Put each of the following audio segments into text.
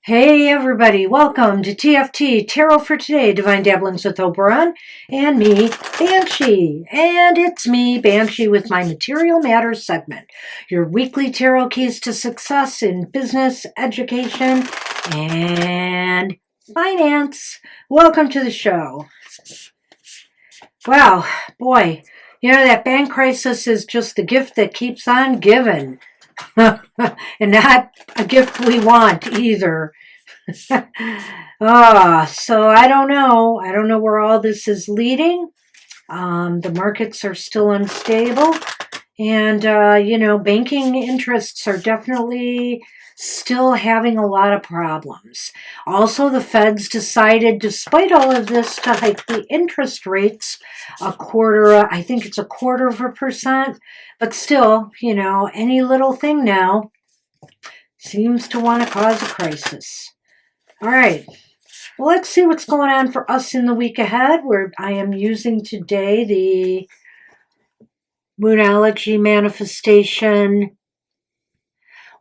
Hey everybody, welcome to TFT Tarot for Today, Divine Dabblings with Oberon, and me, Banshee. And it's me, Banshee, with my Material Matters segment, your weekly tarot keys to success in business, education, and finance. Welcome to the show. Wow, boy, that bank crisis is just the gift that keeps on giving. And not a gift we want either. So I don't know. I don't know where all this is leading. The markets are still unstable. And, banking interests are definitely still having a lot of problems. Also, the Fed's decided, despite all of this, to hike the interest rates I think it's 0.25%. But still, any little thing now seems to want to cause a crisis. All right, well, let's see what's going on for us in the week ahead, where I am using today the Moonology Manifestation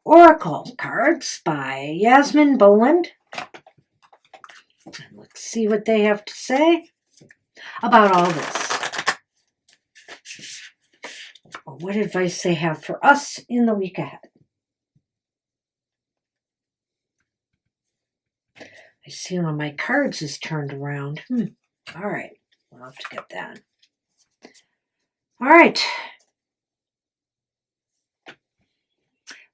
Oracle cards by Yasmin Boland. Let's see what they have to say about all this, or what advice they have for us in the week ahead. I see one of my cards is turned around. All right, we'll have to get that. All right.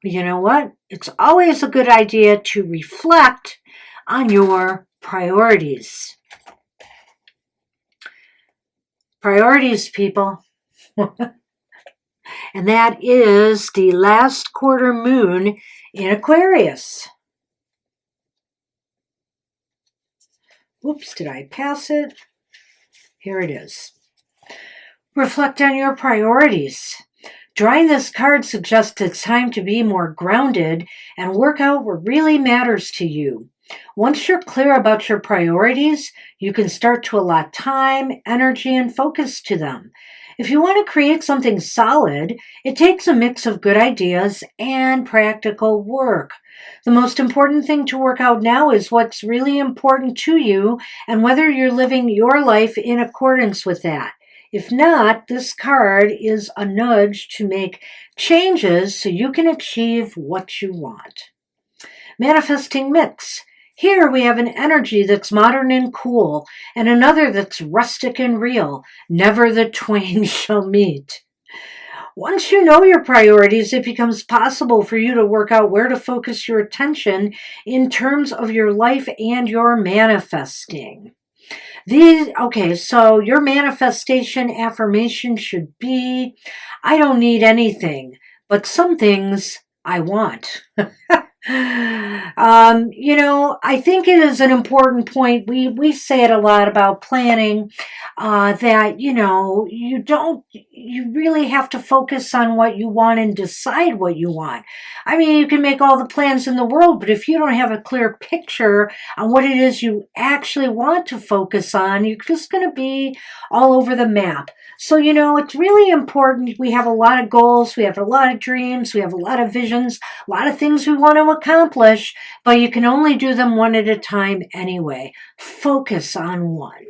Well, you know what? It's always a good idea to reflect on your priorities. Priorities, people. And that is the last quarter moon in Aquarius. Oops, did I pass it? Here it is. Reflect on your priorities. Drawing this card suggests it's time to be more grounded and work out what really matters to you. Once you're clear about your priorities, you can start to allot time, energy, and focus to them. If you want to create something solid, it takes a mix of good ideas and practical work. The most important thing to work out now is what's really important to you and whether you're living your life in accordance with that. If not, this card is a nudge to make changes so you can achieve what you want. Manifesting mix. Here we have an energy that's modern and cool, and another that's rustic and real. Never the twain shall meet. Once you know your priorities, it becomes possible for you to work out where to focus your attention in terms of your life and your manifesting. So your manifestation affirmation should be, I don't need anything, but some things I want. I think it is an important point. We say it a lot about planning, that, you really have to focus on what you want and decide what you want. I mean, you can make all the plans in the world, but if you don't have a clear picture on what it is you actually want to focus on, you're just going to be all over the map. So, it's really important. We have a lot of goals, we have a lot of dreams, we have a lot of visions, a lot of things we want to accomplish, but you can only do them one at a time anyway. Focus on one.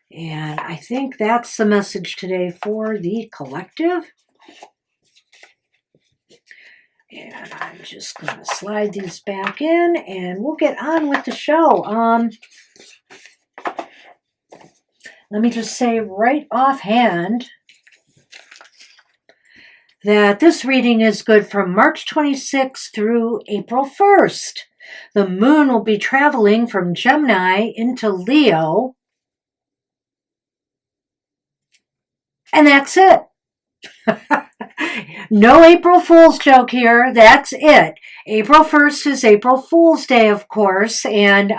And I think that's the message today for the collective. And I'm just going to slide these back in and we'll get on with the show. Let me just say right offhand that this reading is good from March 26th through April 1st. The moon will be traveling from Gemini into Leo. And that's it. No April Fool's joke here. That's it. April 1st is April Fool's Day, of course, and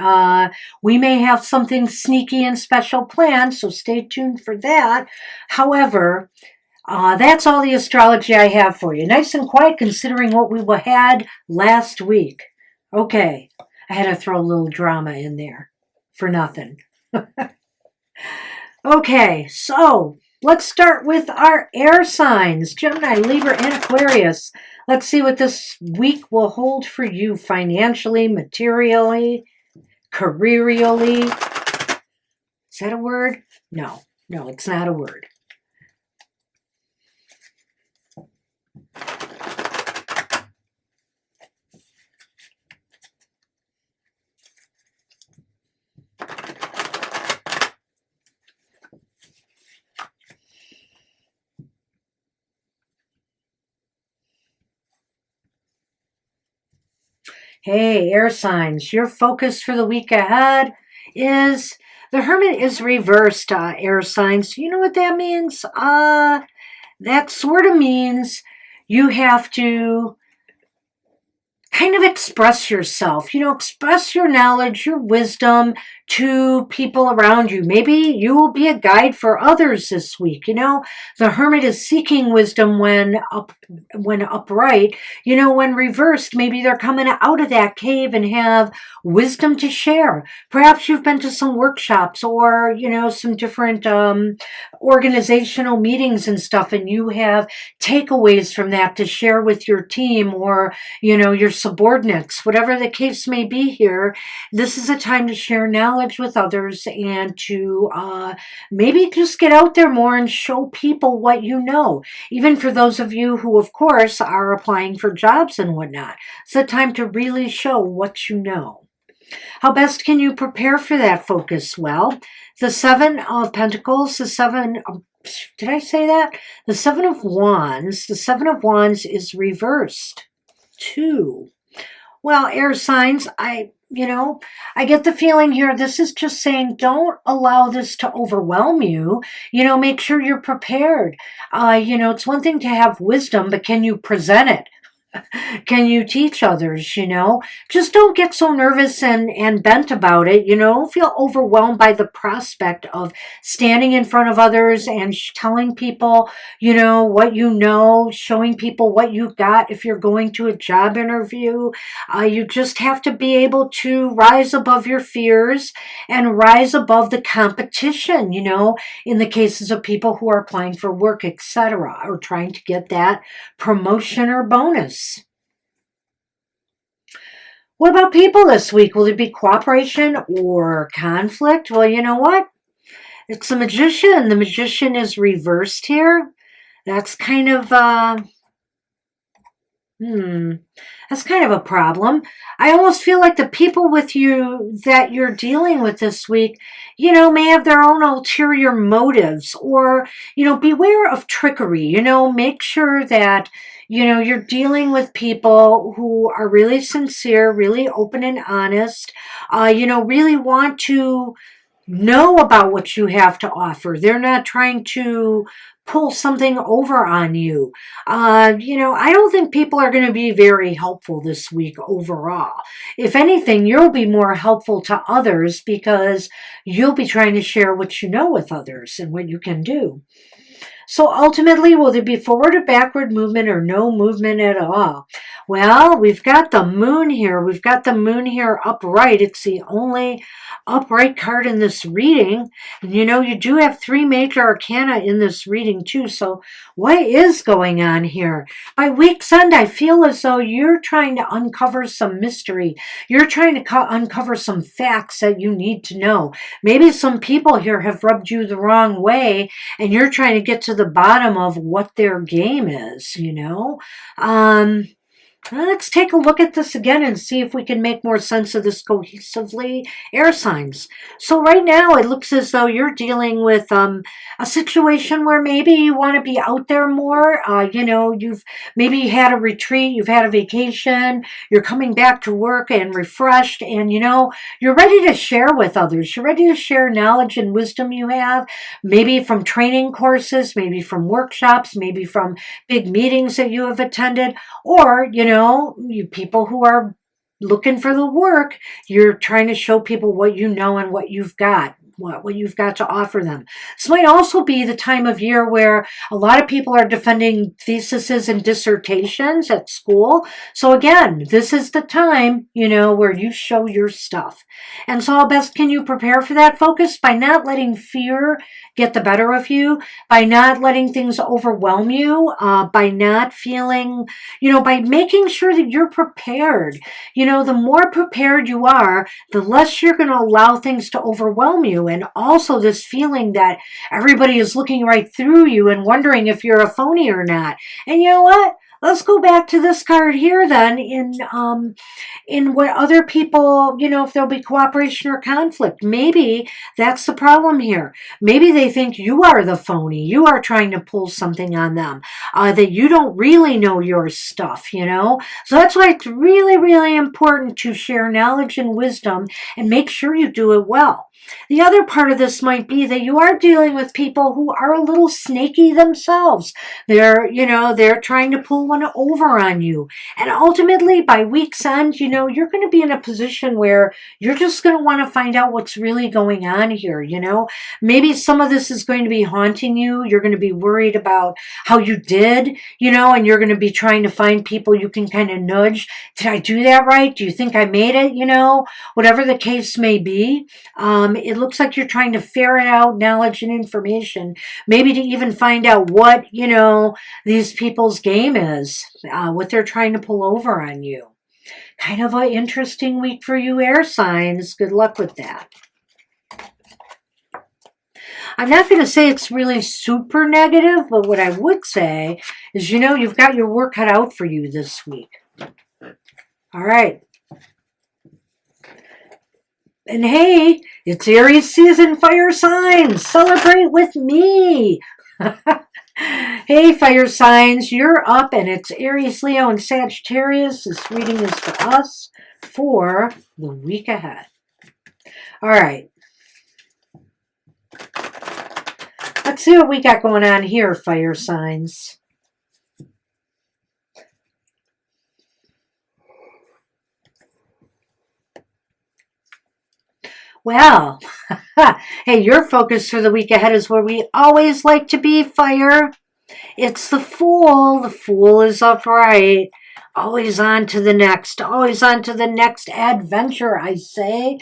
we may have something sneaky and special planned, so stay tuned for that. However, that's all the astrology I have for you. Nice and quiet considering what we had last week. Okay, I had to throw a little drama in there for nothing. Okay, so let's start with our air signs, Gemini, Libra, and Aquarius. Let's see what this week will hold for you financially, materially, careerially. Is that a word? No, it's not a word. Hey, air signs, your focus for the week ahead is the Hermit is reversed, air signs. You know what that means? That sort of means you have to kind of express yourself, express your knowledge, your wisdom to people around you. Maybe you will be a guide for others this week. The Hermit is seeking wisdom when upright. When reversed, maybe they're coming out of that cave and have wisdom to share. Perhaps you've been to some workshops or, some different organizational meetings and stuff, and you have takeaways from that to share with your team or, your subordinates, whatever the case may be here. This is a time to share knowledge with others and to maybe just get out there more and show people what you know. Even for those of you who, of course, are applying for jobs and whatnot, it's a time to really show what you know. How best can you prepare for that focus? Well, the Seven of Pentacles, did I say that? The Seven of Wands. The Seven of Wands is reversed. 2. Well, air signs, I get the feeling here, this is just saying don't allow this to overwhelm you. Make sure you're prepared. It's one thing to have wisdom, but can you present it? Can you teach others, Just don't get so nervous and bent about it, Don't feel overwhelmed by the prospect of standing in front of others and telling people, what you know, showing people what you've got. If you're going to a job interview, you just have to be able to rise above your fears and rise above the competition, in the cases of people who are applying for work, etc., or trying to get that promotion or bonus. What about people this week? Will there be cooperation or conflict? Well, you know what? It's the Magician. The Magician is reversed here. That's kind of that's kind of a problem. I almost feel like the people with you that you're dealing with this week, may have their own ulterior motives or, beware of trickery. Make sure that, you're dealing with people who are really sincere, really open and honest, really want to know about what you have to offer. They're not trying to pull something over on you. I don't think people are going to be very helpful this week overall. If anything, you'll be more helpful to others because you'll be trying to share what you know with others and what you can do. So ultimately, will there be forward or backward movement or no movement at all? Well, we've got the moon here. We've got the moon here upright. It's the only upright card in this reading. And you do have 3 major arcana in this reading too. So what is going on here? By week's end, I feel as though you're trying to uncover some mystery. You're trying to uncover some facts that you need to know. Maybe some people here have rubbed you the wrong way and you're trying to get to the bottom of what their game is, Let's take a look at this again and see if we can make more sense of this cohesively. Air signs. So right now it looks as though you're dealing with a situation where maybe you want to be out there more. You've maybe had a retreat, you've had a vacation, you're coming back to work and refreshed, and you're ready to share with others. You're ready to share knowledge and wisdom you have, maybe from training courses, maybe from workshops, maybe from big meetings that you have attended, or, you people who are looking for the work, you're trying to show people what you know and what you've got. what you've got to offer them. This might also be the time of year where a lot of people are defending theses and dissertations at school. So again, this is the time, where you show your stuff. And so how best can you prepare for that focus? By not letting fear get the better of you, by not letting things overwhelm you, by not feeling, by making sure that you're prepared. The more prepared you are, the less you're going to allow things to overwhelm you. And also this feeling that everybody is looking right through you and wondering if you're a phony or not. And you know what? Let's go back to this card here then in what other people, if there'll be cooperation or conflict. Maybe that's the problem here. Maybe they think you are the phony. You are trying to pull something on them, that you don't really know your stuff, So that's why it's really, really important to share knowledge and wisdom and make sure you do it well. The other part of this might be that you are dealing with people who are a little snaky themselves. They're trying to pull one over on you. And ultimately, by week's end, you're going to be in a position where you're just going to want to find out what's really going on here, Maybe some of this is going to be haunting you. You're going to be worried about how you did, and you're going to be trying to find people you can kind of nudge. Did I do that right? Do you think I made it? Whatever the case may be. It looks like you're trying to ferret out knowledge and information, maybe to even find out what, these people's game is, what they're trying to pull over on you. Kind of an interesting week for you air signs. Good luck with that. I'm not going to say it's really super negative, but what I would say is, you've got your work cut out for you this week. All right. And hey, it's Aries season, fire signs. Celebrate with me. Hey, fire signs, you're up, and it's Aries, Leo, and Sagittarius. This reading is for us for the week ahead. All right. Let's see what we got going on here, fire signs. Well, hey, your focus for the week ahead is where we always like to be, fire. It's the Fool. The Fool is upright. Always on to the next. Always on to the next adventure, I say.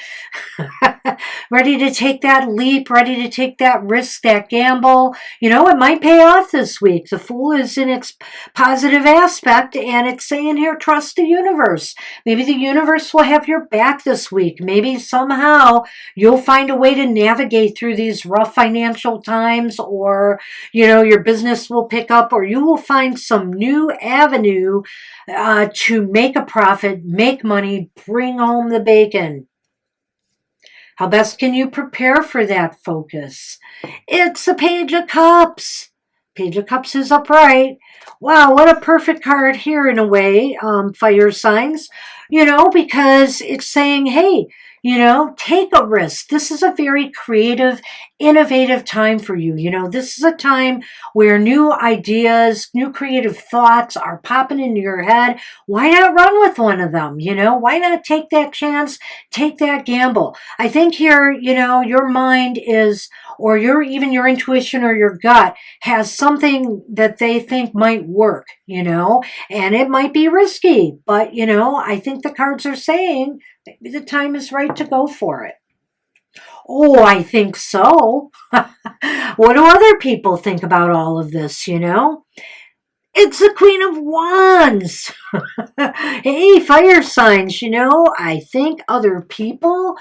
Ready to take that leap. Ready to take that risk, that gamble. It might pay off this week. The Fool is in its positive aspect, and it's saying here, trust the universe. Maybe the universe will have your back this week. Maybe somehow you'll find a way to navigate through these rough financial times, or, your business will pick up, or you will find some new avenue to make a profit, make money, bring home the bacon. How best can you prepare for that focus? It's the Page of Cups. Page of Cups is upright. Wow, what a perfect card here in a way, fire signs, because it's saying, hey, take a risk. This is a very creative, innovative time for you. This is a time where new ideas, new creative thoughts are popping into your head. Why not run with one of them? Why not take that chance, take that gamble? I think here, your mind is, or even your intuition or your gut has something that they think might work, and it might be risky, but, I think the cards are saying maybe the time is right to go for it. Oh, I think so. What do other people think about all of this, It's the Queen of Wands. Hey, fire signs, I think other people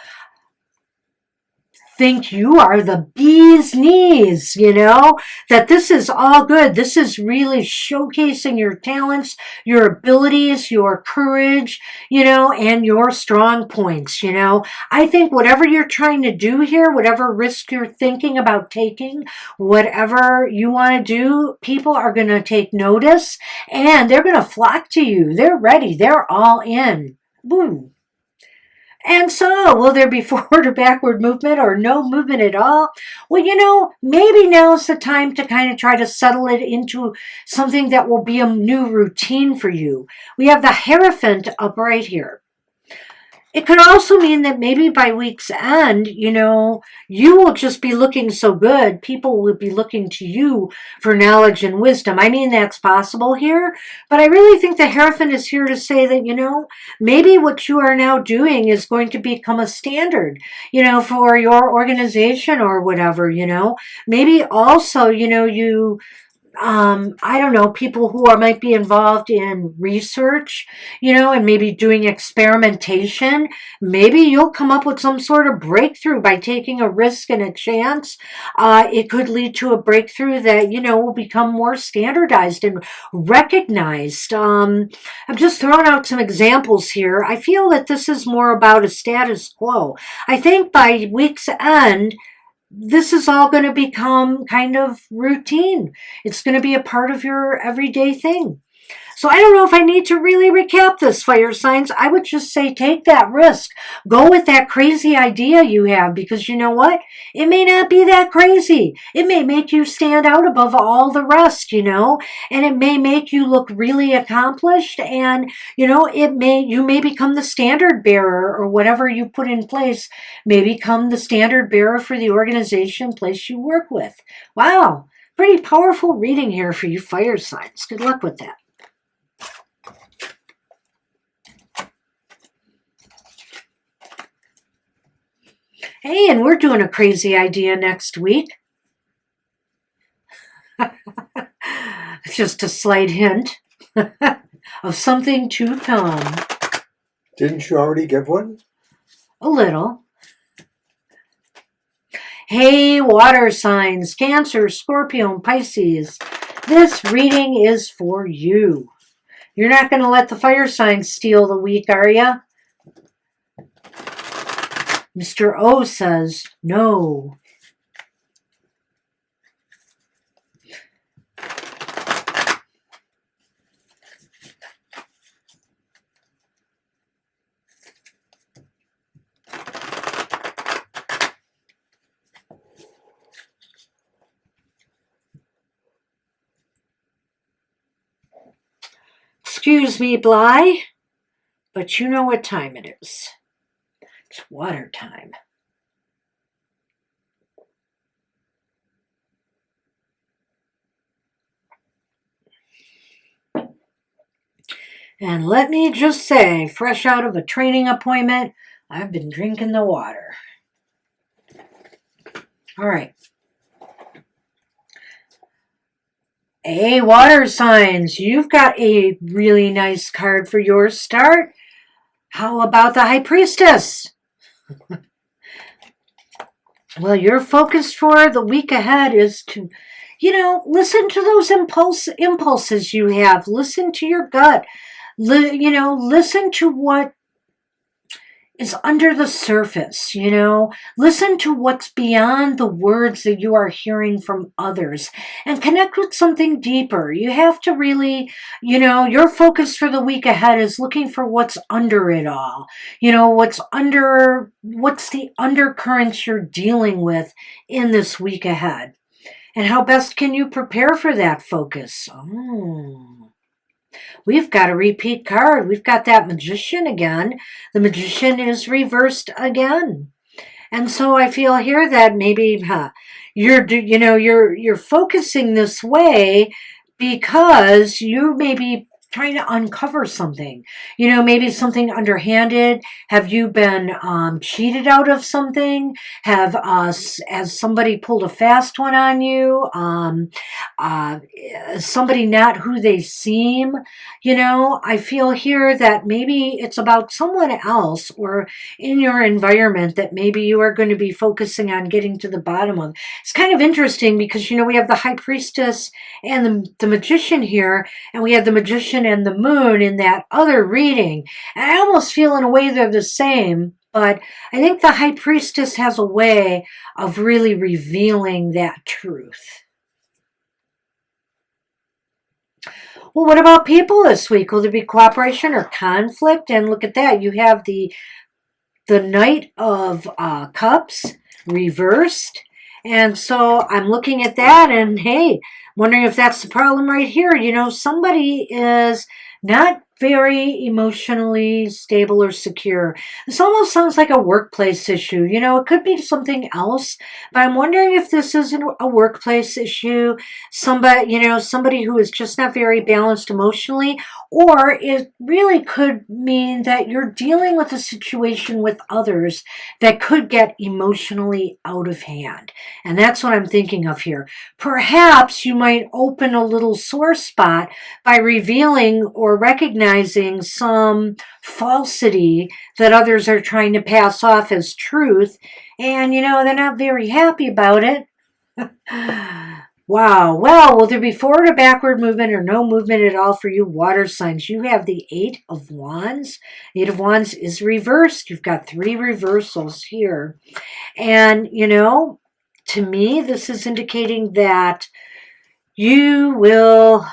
think you are the bee's knees, that this is all good. This is really showcasing your talents, your abilities, your courage, and your strong points, I think whatever you're trying to do here, whatever risk you're thinking about taking, whatever you want to do, people are going to take notice and they're going to flock to you. They're ready. They're all in. Boom. And so, will there be forward or backward movement or no movement at all? Well, maybe now's the time to kind of try to settle it into something that will be a new routine for you. We have the Hierophant up right here. It could also mean that maybe by week's end, you will just be looking so good. People will be looking to you for knowledge and wisdom. I mean, that's possible here, but I really think the Hierophant is here to say that, maybe what you are now doing is going to become a standard, for your organization or whatever, Maybe also, I don't know, people who might be involved in research, and maybe doing experimentation. Maybe you'll come up with some sort of breakthrough by taking a risk and a chance. It could lead to a breakthrough that, will become more standardized and recognized. I'm just throwing out some examples here. I feel that this is more about a status quo. I think by week's end, this is all going to become kind of routine. It's going to be a part of your everyday thing. So I don't know if I need to really recap this, fire signs. I would just say take that risk. Go with that crazy idea you have, because you know what? It may not be that crazy. It may make you stand out above all the rest, and it may make you look really accomplished, and you may become the standard bearer, or whatever you put in place may become the standard bearer for the organization place you work with. Wow, pretty powerful reading here for you fire signs. Good luck with that. Hey, and we're doing a crazy idea next week. Just a slight hint of something to come. Didn't you already give one? A little. Hey, water signs, Cancer, Scorpio, and Pisces. This reading is for you. You're not going to let the fire signs steal the week, are you? Mr. O says no. Excuse me, Bly, but you know what time it is. It's water time. And let me just say, fresh out of a training appointment, I've been drinking the water. All right. Hey, water signs, you've got a really nice card for your start. How about the High Priestess? Well, your focus for the week ahead is to, listen to those impulses you have. Listen to your gut. Listen to what is under the surface, Listen to what's beyond the words that you are hearing from others and connect with something deeper. You have to really, your focus for the week ahead is looking for what's under it all. What's the undercurrents you're dealing with in this week ahead. And how best can you prepare for that focus? We've got a repeat card. We've got that Magician again. The Magician is reversed again. And so I feel here that maybe you're focusing this way because you may be trying to uncover something, maybe something underhanded. Have you been cheated out of something? Has somebody pulled a fast one on you? Somebody not who they seem? I feel here that maybe it's about someone else or in your environment that maybe you are going to be focusing on getting to the bottom of. It's kind of interesting because, we have the High Priestess and the Magician here, and we have the Magician and the Moon in that other reading. And I almost feel in a way they're the same, but I think the High Priestess has a way of really revealing that truth. Well, what about people this week? Will there be cooperation or conflict? And look at that. You have the Knight of Cups reversed. And so I'm looking at that and, hey, wondering if that's the problem right here. Somebody is not very emotionally stable or secure. This almost sounds like a workplace issue. It could be something else, but I'm wondering if this isn't a workplace issue. Somebody who is just not very balanced emotionally, or it really could mean that you're dealing with a situation with others that could get emotionally out of hand. And that's what I'm thinking of here. Perhaps you might open a little sore spot by revealing or recognizing some falsity that others are trying to pass off as truth, and they're not very happy about it. Wow. Well, will there be forward or backward movement or no movement at all for you water signs? You have the Eight of Wands. The Eight of Wands is reversed. You've got 3 reversals here. And, to me, this is indicating that you will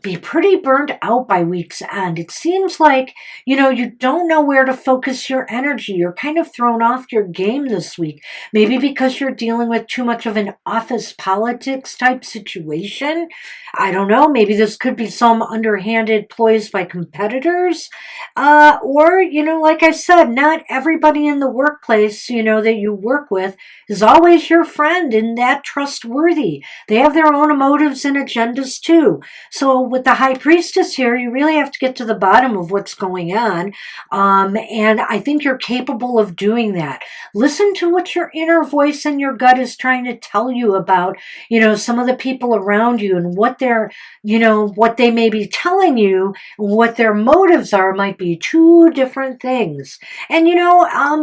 be pretty burnt out by week's end. It seems like, you don't know where to focus your energy. You're kind of thrown off your game this week. Maybe because you're dealing with too much of an office politics type situation. I don't know. Maybe this could be some underhanded ploys by competitors. Or, like I said, not everybody in the workplace, that you work with is always your friend and that trustworthy. They have their own motives and agendas too. So with the High Priestess here, you really have to get to the bottom of what's going on. And I think you're capable of doing that. Listen to what your inner voice and your gut is trying to tell you about, some of the people around you and what what they may be telling you, what their motives are might be 2 different things. And,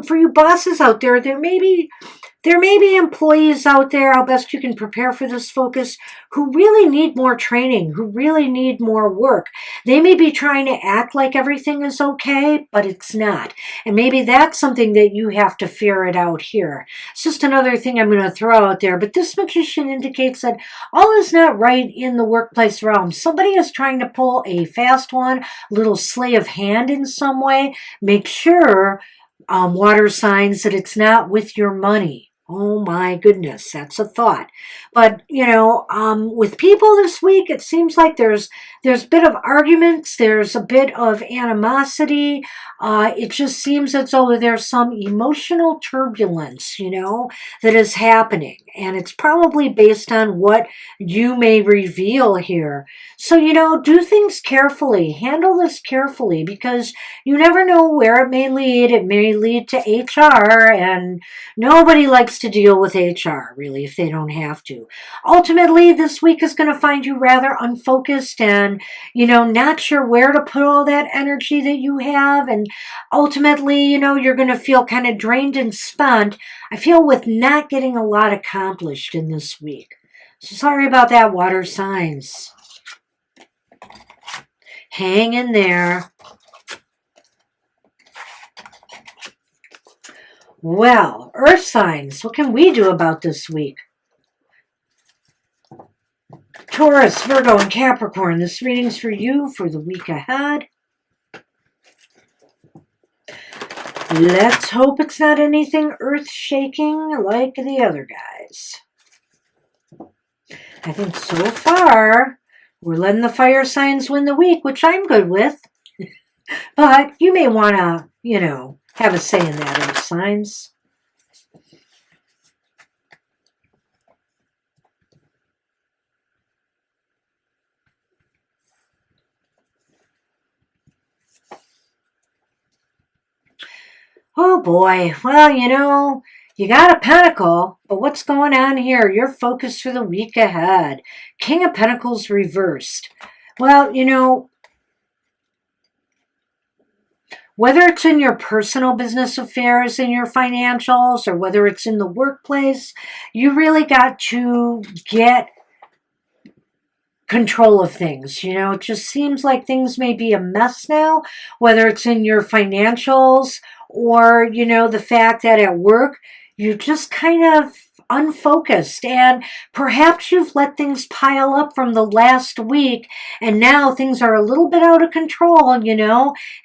for you bosses out there, there may be employees out there, how best you can prepare for this focus, who really need more training, who really need more work. They may be trying to act like everything is okay, but it's not. And maybe that's something that you have to figure it out here. It's just another thing I'm going to throw out there. But this magician indicates that all is not right in the workplace realm. Somebody is trying to pull a fast one, a little sleight of hand in some way. Make sure, water signs, that it's not with your money. Oh my goodness, that's a thought. But, with people this week, it seems like there's a bit of arguments, there's a bit of animosity. It just seems as though there's some emotional turbulence, that is happening. And it's probably based on what you may reveal here. So, do things carefully. Handle this carefully, because you never know where it may lead. It may lead to HR, and nobody likes to deal with HR, really, if they don't have to. Ultimately, this week is going to find you rather unfocused and, not sure where to put all that energy that you have. And ultimately, you're going to feel kind of drained and spent. I feel with not getting a lot accomplished in this week. So sorry about that, water signs. Hang in there. Well, earth signs, what can we do about this week? Taurus, Virgo, and Capricorn, this reading's for you for the week ahead. Let's hope it's not anything earth-shaking like the other guys. I think so far, we're letting the fire signs win the week, which I'm good with. But you may want to, have a say in that, earth signs. Oh boy, well, you got a pentacle, but what's going on here? You're focused for the week ahead. King of Pentacles reversed. Well, whether it's in your personal business affairs, in your financials, or whether it's in the workplace, you really got to get control of things. It just seems like things may be a mess now, whether it's in your financials or, the fact that at work, you just kind of unfocused, and perhaps you've let things pile up from the last week, and now things are a little bit out of control, and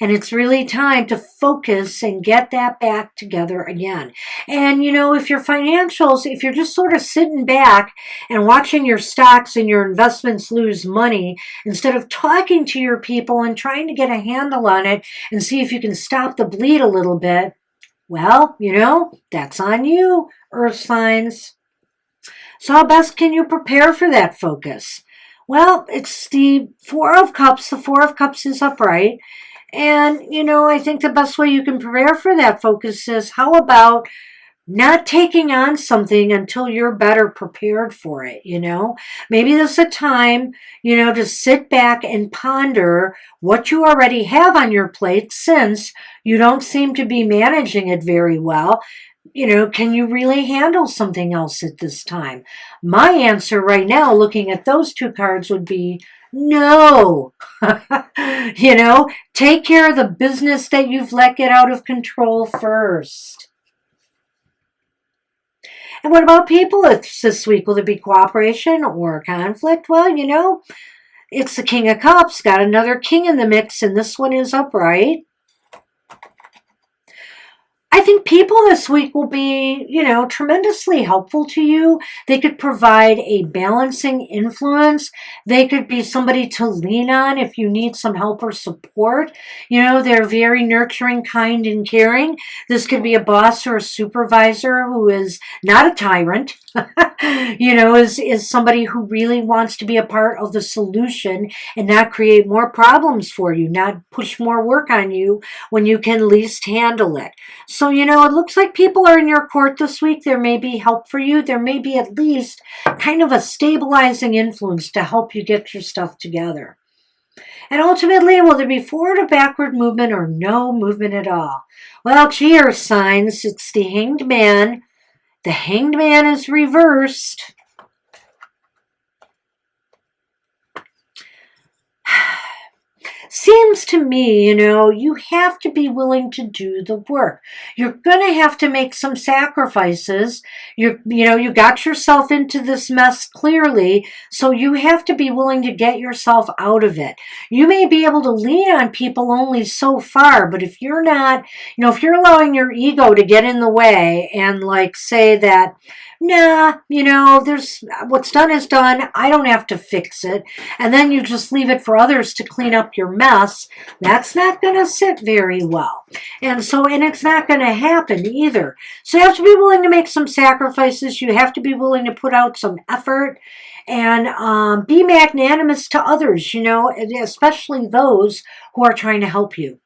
it's really time to focus and get that back together again. And if your financials, if you're just sort of sitting back and watching your stocks and your investments lose money, instead of talking to your people and trying to get a handle on it and see if you can stop the bleed a little bit, well, that's on you, earth signs. So how best can you prepare for that focus? Well, it's the Four of Cups. The Four of Cups is upright. And, I think the best way you can prepare for that focus is how about not taking on something until you're better prepared for it, Maybe this is a time, to sit back and ponder what you already have on your plate, since you don't seem to be managing it very well. Can you really handle something else at this time? My answer right now, looking at those two cards, would be no. Take care of the business that you've let get out of control first. And what about people this week? Will there be cooperation or conflict? Well, it's the King of Cups. Got another king in the mix, and this one is upright. I think people this week will be, tremendously helpful to you. They could provide a balancing influence. They could be somebody to lean on if you need some help or support. They're very nurturing, kind, and caring. This could be a boss or a supervisor who is not a tyrant, is somebody who really wants to be a part of the solution and not create more problems for you, not push more work on you when you can least handle it. So, it looks like people are in your court this week. There may be help for you. There may be at least kind of a stabilizing influence to help you get your stuff together. And ultimately, will there be forward or backward movement or no movement at all? Well, cheers, signs. It's the Hanged Man. The Hanged Man is reversed. Seems to me, you have to be willing to do the work. You're going to have to make some sacrifices. You got yourself into this mess clearly, so you have to be willing to get yourself out of it. You may be able to lean on people only so far, but if you're not, if you're allowing your ego to get in the way and say that, nah, there's what's done is done. I don't have to fix it. And then you just leave it for others to clean up your mess. That's not going to sit very well. And it's not going to happen either. So you have to be willing to make some sacrifices. You have to be willing to put out some effort and be magnanimous to others, especially those who are trying to help you.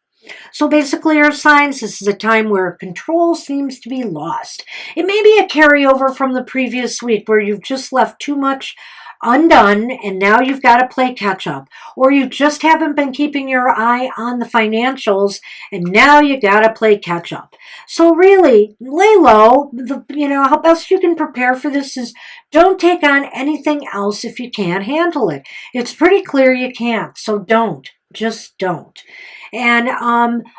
So basically, our signs, this is a time where control seems to be lost. It may be a carryover from the previous week where you've just left too much undone and now you've got to play catch up. Or you just haven't been keeping your eye on the financials and now you got to play catch up. So really, lay low. How best you can prepare for this is don't take on anything else if you can't handle it. It's pretty clear you can't, so don't. Just don't. And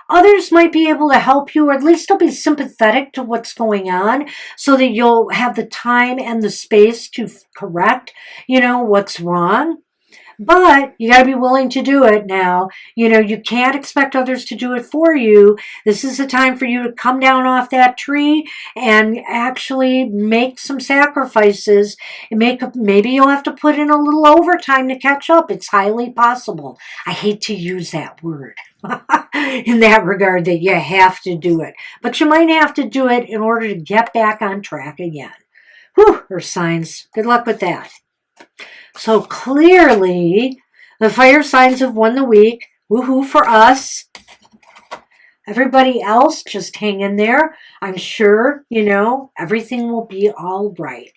others might be able to help you, or at least they'll be sympathetic to what's going on so that you'll have the time and the space to correct, what's wrong. But you got to be willing to do it now. You can't expect others to do it for you. This is the time for you to come down off that tree and actually make some sacrifices. Maybe you'll have to put in a little overtime to catch up. It's highly possible. I hate to use that word in that regard, that you have to do it. But you might have to do it in order to get back on track again. Whew, Earth signs. Good luck with that. So clearly, the fire signs have won the week. Woohoo for us. Everybody else, just hang in there. I'm sure, everything will be all right.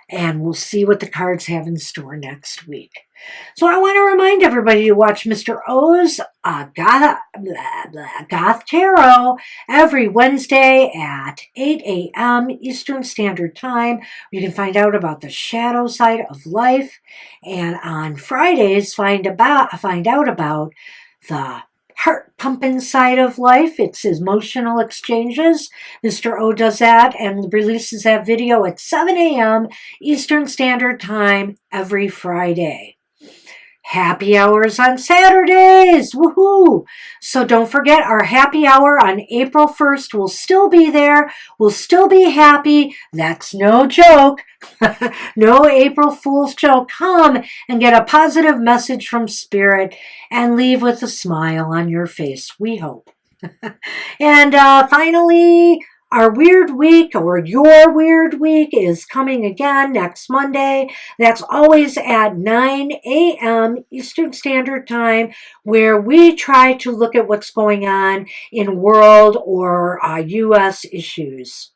And we'll see what the cards have in store next week. So I want to remind everybody to watch Mr. O's Goth Tarot every Wednesday at 8 a.m. Eastern Standard Time. You can find out about the shadow side of life. And on Fridays, find out about the heart pumping side of life. It's emotional exchanges. Mr. O does that and releases that video at 7 a.m. Eastern Standard Time every Friday. Happy hours on Saturdays. Woohoo! So don't forget, our happy hour on April 1st will still be there. We'll still be happy. That's no joke. No April Fool's joke. Come and get a positive message from Spirit and leave with a smile on your face, we hope. And finally, our weird week, or your weird week, is coming again next Monday. That's always at 9 a.m. Eastern Standard Time, where we try to look at what's going on in world or U.S. issues.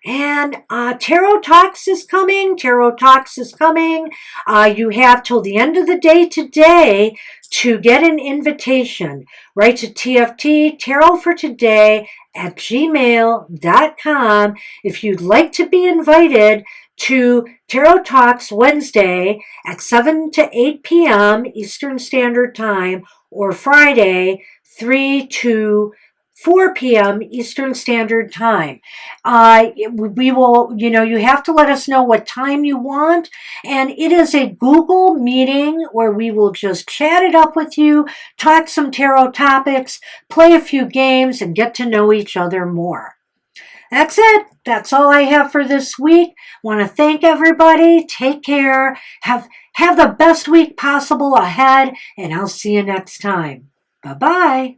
And Tarot Talks is coming. Tarot Talks is coming. You have till the end of the day today to get an invitation. Write to TFT, Tarot for Today, at gmail.com if you'd like to be invited to Tarot Talks Wednesday at 7 to 8 p.m. Eastern Standard Time, or Friday 3 to 4 p.m. Eastern Standard Time. We will, you have to let us know what time you want. And it is a Google meeting where we will just chat it up with you, talk some tarot topics, play a few games, and get to know each other more. That's it. That's all I have for this week. Want to thank everybody. Take care. Have the best week possible ahead, and I'll see you next time. Bye-bye.